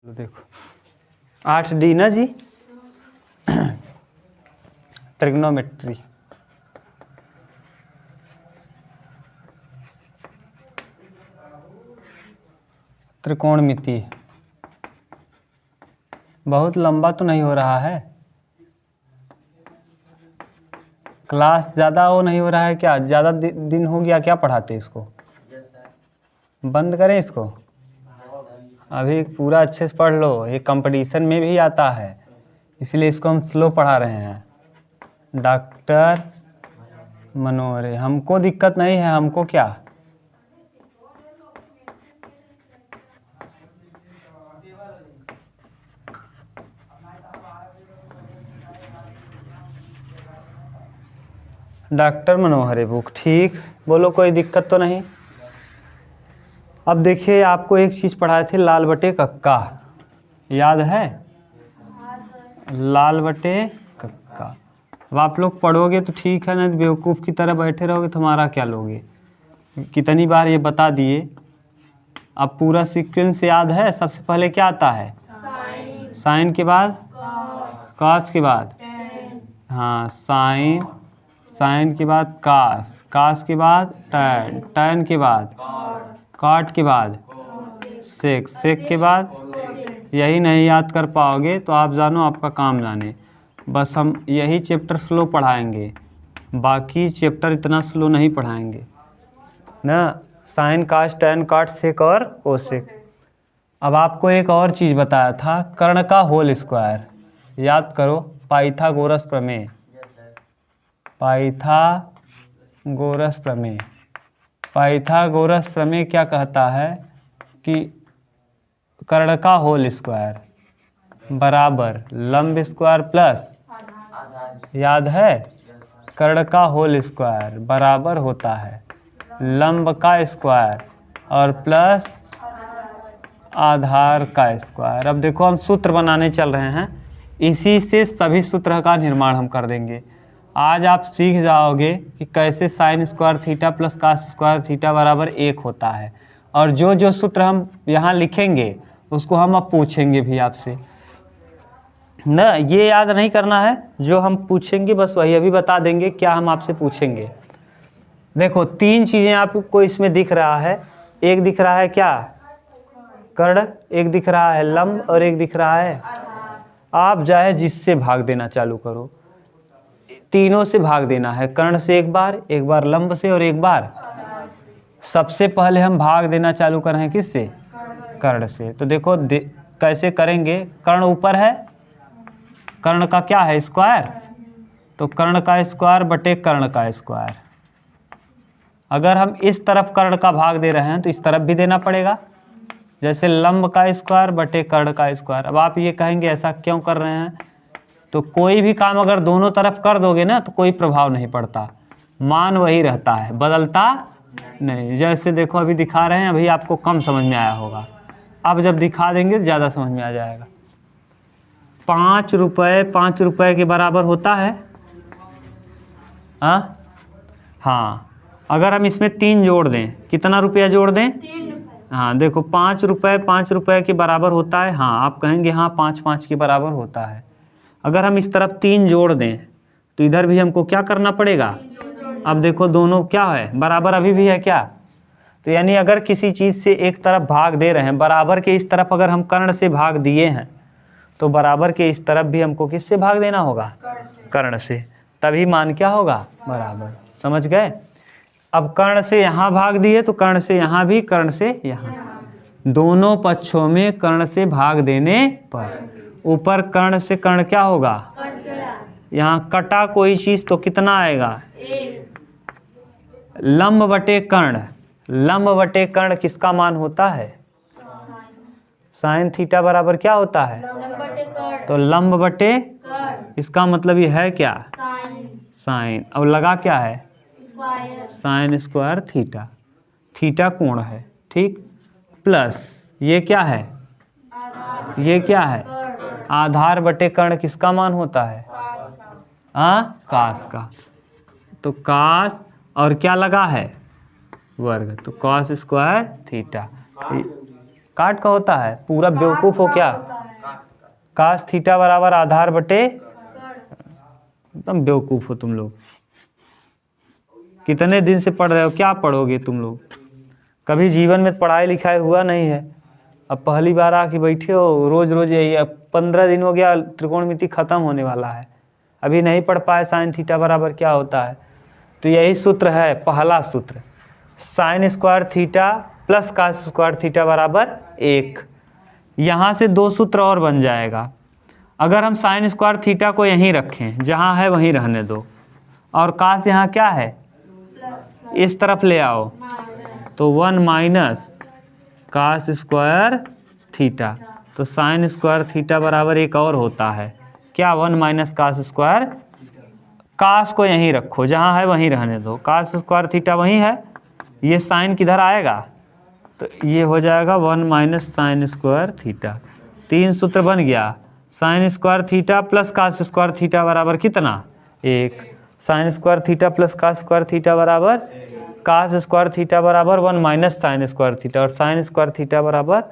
देखो 8D ना जी, trigonometry. त्रिकोणमिति बहुत लंबा तो नहीं हो रहा है? क्लास ज़्यादा वो नहीं हो रहा है क्या? ज़्यादा दिन हो गया क्या पढ़ाते इसको? बंद करें इसको? अभी पूरा अच्छे से पढ़ लो, ये कंपटीशन में भी आता है, इसलिए इसको हम स्लो पढ़ा रहे हैं। डॉक्टर मनोहरे, हमको दिक्कत नहीं है, हमको क्या? डॉक्टर मनोहरे बुक, ठीक, बोलो कोई दिक्कत तो नहीं। अब देखिए आपको एक चीज़ पढ़ाए थे, लाल बटे कक्का, याद है? लाल बटे कक्का। अब आप लोग पढ़ोगे तो ठीक है, नहीं बेवकूफ़ की तरह बैठे रहोगे तो हमारा क्या लोगे? कितनी बार ये बता दिए। अब पूरा सीक्वेंस याद है? सबसे पहले क्या आता है? साइन के बाद कॉस के बाद, हाँ साइन, साइन के बाद कास, कास के बाद टैन, टैन के बाद कॉट के बाद सेक, सेक के बाद, यही नहीं याद कर पाओगे तो आप जानो आपका काम जाने। बस हम यही चैप्टर स्लो पढ़ाएंगे, बाकी चैप्टर इतना स्लो नहीं पढ़ाएंगे ना। साइन कास टैन कॉट सेक और कोसेक। अब आपको एक और चीज़ बताया था, कर्ण का होल स्क्वायर, याद करो, पाइथागोरस प्रमेय, पाइथागोरस प्रमेय। पाइथागोरस प्रमेय क्या कहता है कि कर्ण का होल स्क्वायर बराबर लंब स्क्वायर प्लस, याद है? कर्ण का होल स्क्वायर बराबर होता है लंब का स्क्वायर और प्लस आधार का स्क्वायर। अब देखो हम सूत्र बनाने चल रहे हैं, इसी से सभी सूत्र का निर्माण हम कर देंगे। आज आप सीख जाओगे कि कैसे sine square theta plus cos square theta बराबर 1 होता है, और जो जो सूत्र हम यहाँ लिखेंगे उसको हम अब पूछेंगे भी आपसे ना। ये याद नहीं करना है, जो हम पूछेंगे बस वही अभी बता देंगे क्या हम आपसे पूछेंगे। देखो 3 चीज़ें आपको इसमें दिख रहा है, एक दिख रहा है क्या? कर्ण, एक दिख रहा है लंब और एक दिख रहा है। आप चाहे जिससे भाग देना चालू करो, तीनों से भाग देना है, कर्ण से एक बार लंब से और एक बार। सबसे पहले हम भाग देना चालू कर रहे हैं किससे? कर्ण से। तो देखो कैसे करेंगे। कर्ण ऊपर है, कर्ण का क्या है? स्क्वायर, तो कर्ण का स्क्वायर बटे कर्ण का स्क्वायर। अगर हम इस तरफ कर्ण का भाग दे रहे हैं तो इस तरफ भी देना पड़ेगा, जैसे लंब का स्क्वायर बटे कर्ण का स्क्वायर। अब आप ये कहेंगे ऐसा क्यों कर रहे हैं? तो कोई भी काम अगर दोनों तरफ कर दोगे ना तो कोई प्रभाव नहीं पड़ता, मान वही रहता है, बदलता नहीं। जैसे देखो अभी दिखा रहे हैं, अभी आपको कम समझ में आया होगा, अब जब दिखा देंगे तो ज़्यादा समझ में आ जाएगा। 5 रुपये 5 रुपये के बराबर होता है। हाँ, अगर हम इसमें 3 जोड़ दें, कितना रुपया जोड़ दें? 3 रुपये। हाँ देखो 5 रुपये 5 रुपये के बराबर होता है। हाँ आप कहेंगे हाँ 5 5 के बराबर होता है। अगर हम इस तरफ 3 जोड़ दें तो इधर भी हमको क्या करना पड़ेगा? अब देखो दोनों क्या है? बराबर अभी भी है क्या? तो यानी अगर किसी चीज़ से एक तरफ भाग दे रहे हैं, बराबर के इस तरफ अगर हम कर्ण से भाग दिए हैं तो बराबर के इस तरफ भी हमको किससे भाग देना होगा? कर्ण से, तभी मान क्या होगा? बराबर। समझ गए? अब कर्ण से यहाँ भाग दिए तो कर्ण से यहाँ भी, कर्ण से यहाँ, दोनों पक्षों में कर्ण से भाग देने पर ऊपर कर्ण से कर्ण क्या होगा? यहाँ कटा कोई चीज तो कितना आएगा? लंब बटे कर्ण, लंब बटे कर्ण किसका मान होता है? साइन थीटा बराबर क्या होता है? तो लंब बटे, इसका मतलब ये है क्या? साइन। अब लगा क्या है? साइन स्क्वायर थीटा, थीटा कोण है, ठीक, प्लस ये क्या है? ये क्या है? आधार बटे कर्ण किसका मान होता है? कास का। तो कास और क्या लगा है? वर्ग, तो कॉस स्क्वायर थीटा। काट का होता है, पूरा बेवकूफ़ हो क्या? कास थीटा बराबर आधार बटे, एकदम बेवकूफ़ हो तुम लोग। कितने दिन से पढ़ रहे हो, क्या पढ़ोगे तुम लोग? कभी जीवन में पढ़ाई लिखाई हुआ नहीं है, अब पहली बार आके बैठे हो रोज़ रोज़ यही। अब 15 दिन हो गया, त्रिकोणमिति खत्म होने वाला है, अभी नहीं पढ़ पाए साइन थीटा बराबर क्या होता है। तो यही सूत्र है, पहला सूत्र, sine square theta plus cos square theta बराबर 1। यहाँ से 2 सूत्र और बन जाएगा। अगर हम साइन स्क्वायर थीटा को यहीं रखें, जहाँ है वहीं रहने दो, और कास यहाँ क्या है, इस तरफ ले आओ, तो 1 माइनस कास स्क्वायर थीटा, तो साइन स्क्वायर थीटा बराबर एक और होता है क्या, 1 माइनस कास स्क्वायर। कास को यहीं रखो, जहाँ है वहीं रहने दो, कास स्क्वायर थीटा वहीं है, ये साइन किधर आएगा, तो ये हो जाएगा 1 माइनस साइन स्क्वायर थीटा। 3 सूत्र बन गया, sine square theta plus cos square theta बराबर कितना, 1। Sine square theta plus cos square theta बराबर, कास स्क्वायर थीटा बराबर 1 माइनस साइन स्क्वायर थीटा, और साइन स्क्वायर थीटा बराबर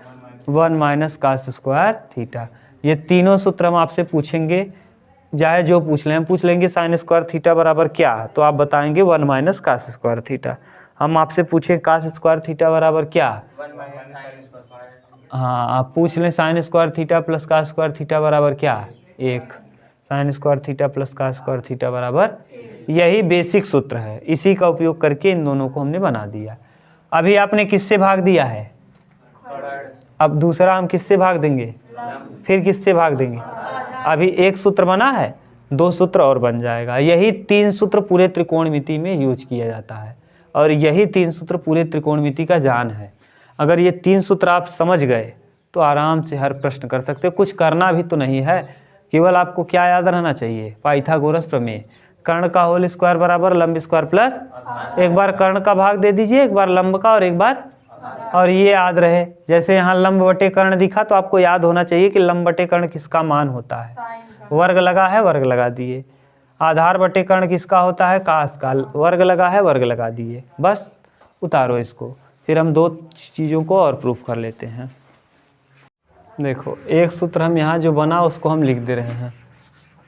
1 माइनस कास स्क्वायर थीटा। ये तीनों सूत्र हम आपसे पूछेंगे, चाहे जो पूछ लें, हम पूछ लेंगे साइन स्क्वायर थीटा बराबर क्या, तो आप बताएंगे 1 माइनस कास स्क्वायर थीटा। हम आपसे पूछें कास स्क्वायर थीटा बराबर क्या, हाँ आप पूछ लें sine square theta plus cos square theta बराबर क्या, 1। Sine square theta plus cos square theta बराबर, यही बेसिक सूत्र है, इसी का उपयोग करके इन दोनों को हमने बना दिया। अभी आपने किससे भाग दिया है, अब दूसरा हम किससे भाग देंगे, फिर किससे भाग देंगे। अभी एक सूत्र बना है, 2 सूत्र और बन जाएगा। यही 3 सूत्र पूरे त्रिकोणमिति में यूज किया जाता है, और यही 3 सूत्र पूरे त्रिकोणमिति का जान है। अगर ये 3 सूत्र आप समझ गए तो आराम से हर प्रश्न कर सकते हो, कुछ करना भी तो नहीं है, केवल आपको क्या याद रहना चाहिए, पाइथागोरस प्रमेय, कर्ण का होल स्क्वायर बराबर लंब स्क्वायर प्लस, एक बार कर्ण का भाग दे दीजिए, एक बार लंब का और एक बार, और ये याद रहे, जैसे यहाँ लंब बटे कर्ण दिखा तो आपको याद होना चाहिए कि लंब बटे कर्ण किसका मान होता है, वर्ग लगा है वर्ग लगा दिए। आधार बटे कर्ण किसका होता है, कास का, वर्ग लगा है वर्ग लगा दिए, बस उतारो इसको। फिर हम 2 चीज़ों को और प्रूफ कर लेते हैं। देखो एक सूत्र हम यहाँ जो बना उसको हम लिख दे रहे हैं,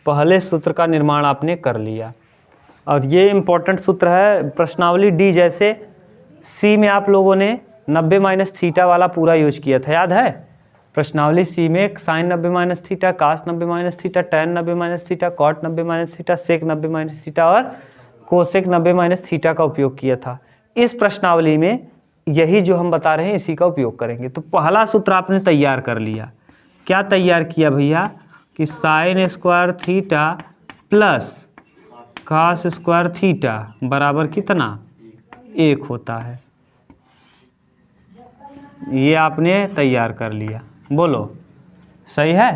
पहले सूत्र का निर्माण आपने कर लिया, और ये इम्पोर्टेंट सूत्र है प्रश्नावली डी, जैसे सी में आप लोगों ने 90 माइनस थीटा वाला पूरा यूज किया था, याद है। प्रश्नावली सी में sine 90 minus theta, cos 90 minus theta, tan 90 minus theta, cot 90 minus theta, sec 90 minus theta और कोसेक 90 माइनस थीटा का उपयोग किया था। इस प्रश्नावली में यही जो हम बता रहे हैं इसी का उपयोग करेंगे। तो पहला सूत्र आपने तैयार कर लिया, क्या तैयार किया भैया, कि sine square theta plus cos square theta बराबर कितना, 1 होता है। ये आपने तैयार कर लिया, बोलो सही है।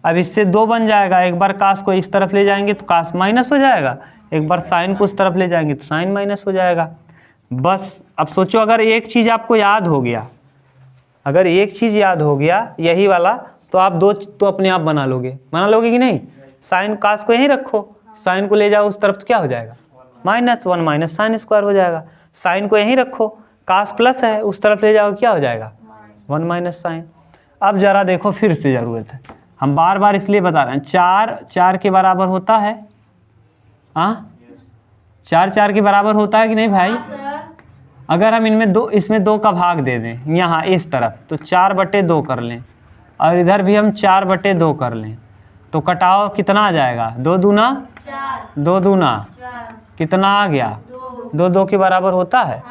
अब इससे 2 बन जाएगा, एक बार कास को इस तरफ ले जाएंगे तो कास माइनस हो जाएगा, एक बार साइन को उस तरफ ले जाएंगे तो साइन माइनस हो जाएगा। बस अब सोचो, अगर एक चीज़ आपको याद हो गया, अगर एक चीज़ याद हो गया यही वाला, तो आप 2 तो अपने आप बना लोगे कि नहीं। साइन कास को यहीं रखो, साइन को ले जाओ उस तरफ तो क्या हो जाएगा, माइनस, 1 माइनस साइन स्क्वायर हो जाएगा। साइन को यहीं रखो, कास प्लस है उस तरफ ले जाओ क्या हो जाएगा, 1 माइनस साइन। अब जरा देखो, फिर से ज़रूरत है, हम बार बार इसलिए बता रहे हैं, 4 के बराबर होता है, हाँ 4 के बराबर होता है कि नहीं भाई। अगर हम इसमें 2 का भाग दे दें यहाँ इस तरफ, तो 4/2 कर लें, और इधर भी हम 4/2 कर लें, तो कटाव कितना आ जाएगा, 2 दूना 2 दूना कितना आ गया, 2 के बराबर होता है।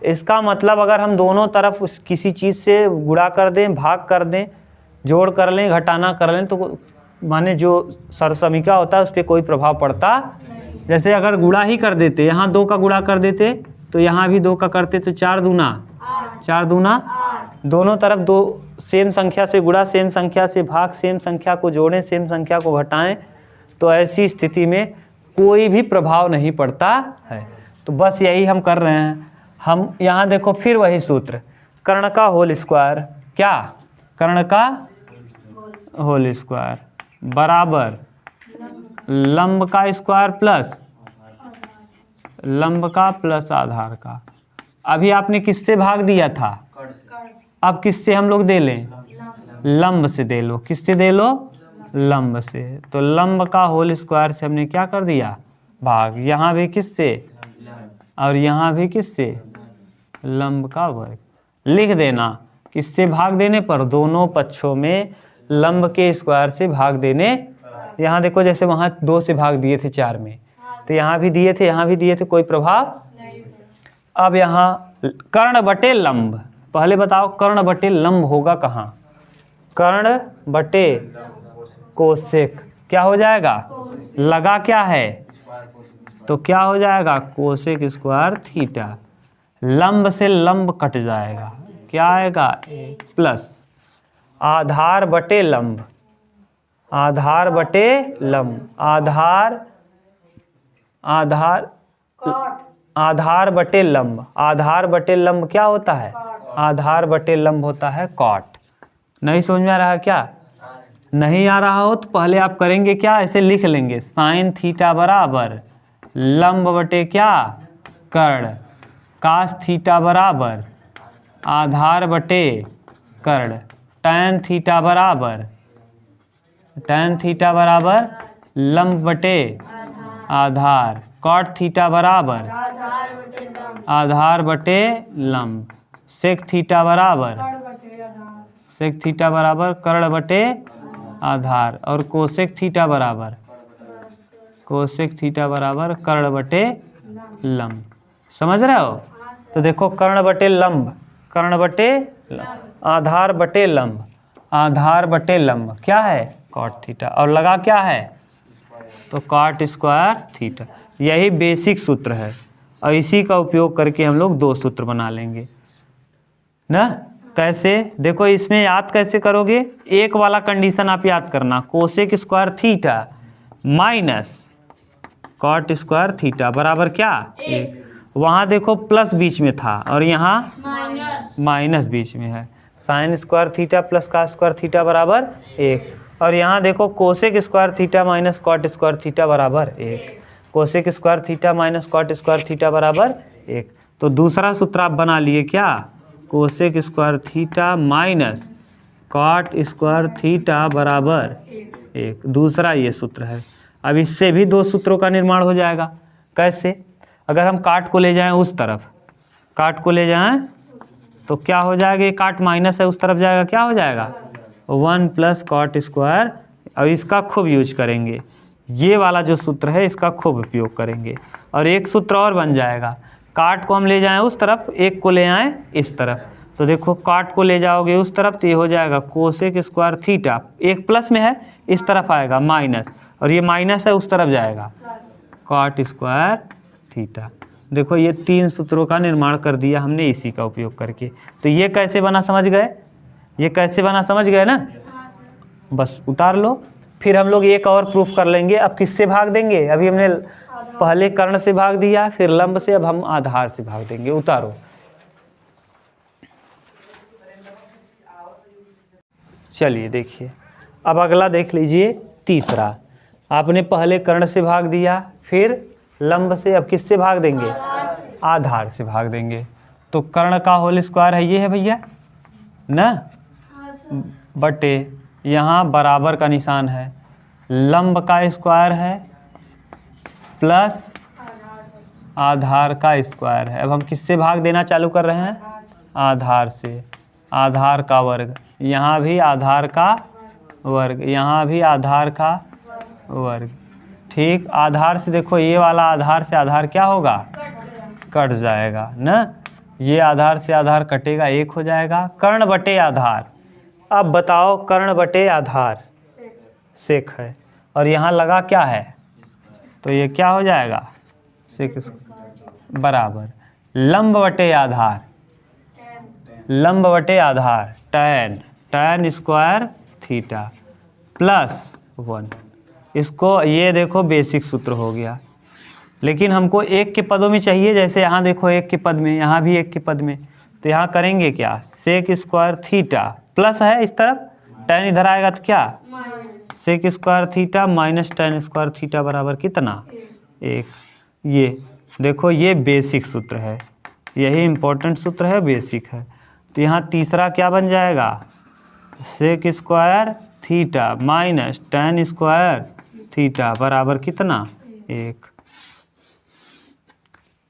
इसका मतलब अगर हम दोनों तरफ किसी चीज़ से गुणा कर दें, भाग कर दें, जोड़ कर लें, घटाना कर लें, तो माने जो सरसमीका होता है उस पर कोई प्रभाव पड़ता। जैसे अगर गुणा ही कर देते, यहाँ 2 का गुणा कर देते तो यहाँ भी 2 का करते, तो 4 दूना, दोनों तरफ 2 सेम संख्या से गुणा, सेम संख्या से भाग, सेम संख्या को जोड़ें, सेम संख्या को घटाएं, तो ऐसी स्थिति में कोई भी प्रभाव नहीं पड़ता है। तो बस यही हम कर रहे हैं। हम यहाँ देखो फिर वही सूत्र, कर्ण का होल स्क्वायर, क्या, कर्ण का होल स्क्वायर बराबर लंब का स्क्वायर प्लस लंब का प्लस आधार का। अभी आपने किससे भाग दिया था, अब किससे हम लोग दे लें? लंब से दे लो। किससे दे लो? लंब से। तो लंब का होल स्क्वायर से हमने क्या कर दिया? भाग। यहाँ भी किससे और यहाँ भी किससे? लंब का वर्ग। लिख देना किससे भाग देने पर? दोनों पक्षों में लंब के स्क्वायर से भाग देने। यहाँ देखो जैसे वहाँ 2 से भाग दिए थे 4 में, तो यहाँ भी दिए थे, यहाँ भी दिए थे, कोई प्रभाव नहीं। अब यहाँ कर्ण बटे लंब, पहले बताओ कर्ण बटे लंब होगा कहाँ? कर्ण बटे कोसेक। क्या हो जाएगा? लगा क्या है? तो क्या हो जाएगा? Cosec square theta. लंब से लंब कट जाएगा, क्या आएगा? प्लस आधार बटे लंब, आधार बटे लंब, आधार आधार आधार बटे लंब, आधार बटे लंब क्या होता है? आधार बटे लंब होता है कॉट। नहीं समझ में आ रहा क्या? नहीं आ रहा हो तो पहले आप करेंगे क्या? ऐसे लिख लेंगे साइन थीटा बराबर लंब बटे क्या? कर्ण। कास थीटा बराबर आधार बटे कर्ण। टैन थीटा बराबर लंब बटे आधार। कॉट थीटा बराबर आधार बटे लंब। सेक थीटा बराबर कर्ण बटे आधार। और कोसेक थीटा बराबर कर्ण बटे लंब। समझ रहे हो? तो देखो कर्ण बटे लंब, आधार बटे लंब, आधार बटे लंब क्या है? Cot theta. और लगा क्या है? तो कॉट स्क्वायर थीटा। यही बेसिक सूत्र है और इसी का उपयोग करके हम लोग 2 सूत्र बना लेंगे ना। कैसे? देखो इसमें याद कैसे करोगे? एक वाला कंडीशन आप याद करना, cosec square theta minus cot square theta बराबर क्या? 1। वहाँ देखो प्लस बीच में था और यहाँ माइनस बीच में है। Sine square theta plus cos square theta बराबर 1। और यहाँ देखो cosec square theta minus cot square theta बराबर 1। Cosec square theta minus cot square theta बराबर 1। तो दूसरा सूत्र आप बना लिए क्या? Cosec square theta minus cot square theta बराबर 1। दूसरा ये सूत्र है। अब इससे भी 2 सूत्रों का निर्माण हो जाएगा। कैसे? अगर हम काट को ले जाएं उस तरफ, काट को ले जाएं तो क्या हो जाएगा? ये काट माइनस है, उस तरफ जाएगा, क्या हो जाएगा? 1 प्लस कॉट स्क्वायर। और इसका खूब यूज करेंगे, ये वाला जो सूत्र है इसका खूब उपयोग करेंगे। और एक सूत्र और बन जाएगा, काट को हम ले जाएं उस तरफ, एक को ले आएँ इस तरफ। तो देखो काट को ले जाओगे उस तरफ तो ये हो जाएगा कोसेक स्क्वायर थीटा, एक प्लस में है इस तरफ आएगा माइनस, और ये माइनस है उस तरफ जाएगा कॉट स्क्वायर थीटा। देखो ये 3 सूत्रों का निर्माण कर दिया हमने इसी का उपयोग करके। तो ये कैसे बना समझ गए? ये कैसे बना समझ गए ना? बस उतार लो। फिर हम लोग एक और प्रूफ कर लेंगे। अब किससे भाग देंगे? अभी हमने पहले कर्ण से भाग दिया, फिर लंब से, अब हम आधार से भाग देंगे। उतारो। चलिए देखिए, अब अगला देख लीजिए, तीसरा। आपने पहले कर्ण से भाग दिया, फिर लंब से, अब किससे भाग देंगे? आधार से भाग देंगे। तो कर्ण का होल स्क्वायर है, ये है भैया ना, बटे यहाँ बराबर का निशान है, लंब का स्क्वायर है प्लस आधार का स्क्वायर है। अब हम किससे भाग देना चालू कर रहे हैं? आधार से। आधार का वर्ग, यहाँ भी आधार का वर्ग, यहाँ भी आधार का वर्ग। ठीक, आधार से देखो ये वाला आधार से आधार क्या होगा? कट जाएगा ना। ये आधार से आधार कटेगा, 1 हो जाएगा। कर्ण बटे आधार। अब बताओ कर्ण बटे आधार सेक है, और यहाँ लगा क्या है? तो ये क्या हो जाएगा? सेक बराबर लंब बटे आधार, लंब बटे आधार टैन स्क्वायर थीटा प्लस 1। इसको ये देखो बेसिक सूत्र हो गया, लेकिन हमको 1 के पदों में चाहिए। जैसे यहाँ देखो 1 के पद में, यहाँ भी 1 के पद में, तो यहाँ करेंगे क्या? सेक स्क्वायर थीटा प्लस है इस तरफ, टैन इधर आएगा तो क्या? Sec square theta minus tan square theta बराबर कितना? 1। ये देखो ये बेसिक सूत्र है, यही इम्पोर्टेंट सूत्र है, बेसिक है। तो यहाँ तीसरा क्या बन जाएगा, sec square theta minus tan square theta बराबर कितना, 1।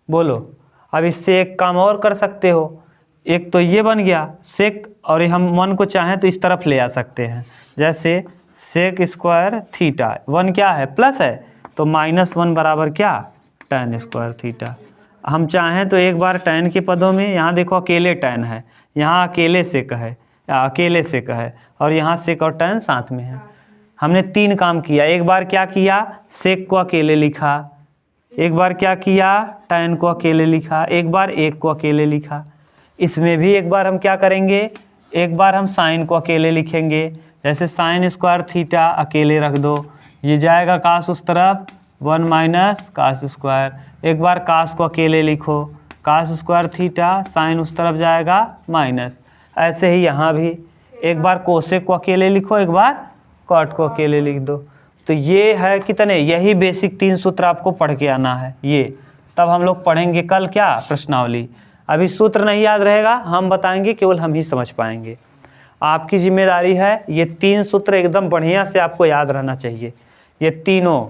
बोलो, अब इससे एक काम और कर सकते हो, एक तो ये बन गया सेक, और हम 1 को चाहें तो इस तरफ ले आ सकते हैं, जैसे सेक स्क्वायर थीटा, 1 क्या है प्लस है, तो -1 बराबर क्या, tan स्क्वायर थीटा। हम चाहें तो एक बार tan के पदों में, यहाँ देखो अकेले tan है, यहाँ अकेले सेक है, अकेले सेक है, और यहाँ सेक और tan साथ में है। हमने 3 काम किया, एक बार क्या किया, सेक को अकेले लिखा, एक बार क्या किया, tan को अकेले लिखा, एक बार 1 को अकेले लिखा। इसमें भी एक बार हम क्या करेंगे, एक बार हम साइन को अकेले लिखेंगे, जैसे साइन स्क्वायर थीटा अकेले रख दो, ये जाएगा कास उस तरफ, 1 माइनस कास स्क्वायर। एक बार कास को अकेले लिखो, कास स्क्वायर थीटा, साइन उस तरफ जाएगा माइनस। ऐसे ही यहाँ भी एक बार कोसेक को अकेले लिखो, एक बार कॉट को अकेले लिख दो। तो ये है कितने, यही बेसिक 3 सूत्र आपको पढ़ के आना है ये, तब हम लोग पढ़ेंगे कल क्या, प्रश्नावली। अभी सूत्र नहीं याद रहेगा, हम बताएंगे, केवल हम ही समझ पाएंगे। आपकी जिम्मेदारी है ये 3 सूत्र एकदम बढ़िया से आपको याद रहना चाहिए। ये तीनों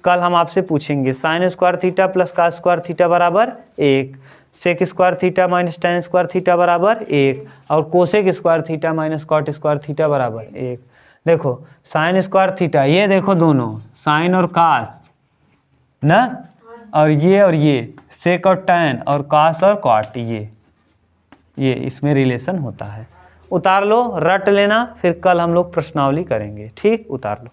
कल हम आपसे पूछेंगे, sine square theta plus cos square theta बराबर 1, sec square theta minus tan square theta बराबर 1, और cosec square theta minus cot square theta बराबर 1। देखो साइन स्क्वायर थीटा, ये देखो दोनों साइन और कास ना, और ये सेक और tan और कास और कॉट, ये इसमें रिलेशन होता है। उतार लो, रट लेना, फिर कल हम लोग प्रश्नावली करेंगे, ठीक, उतार लो।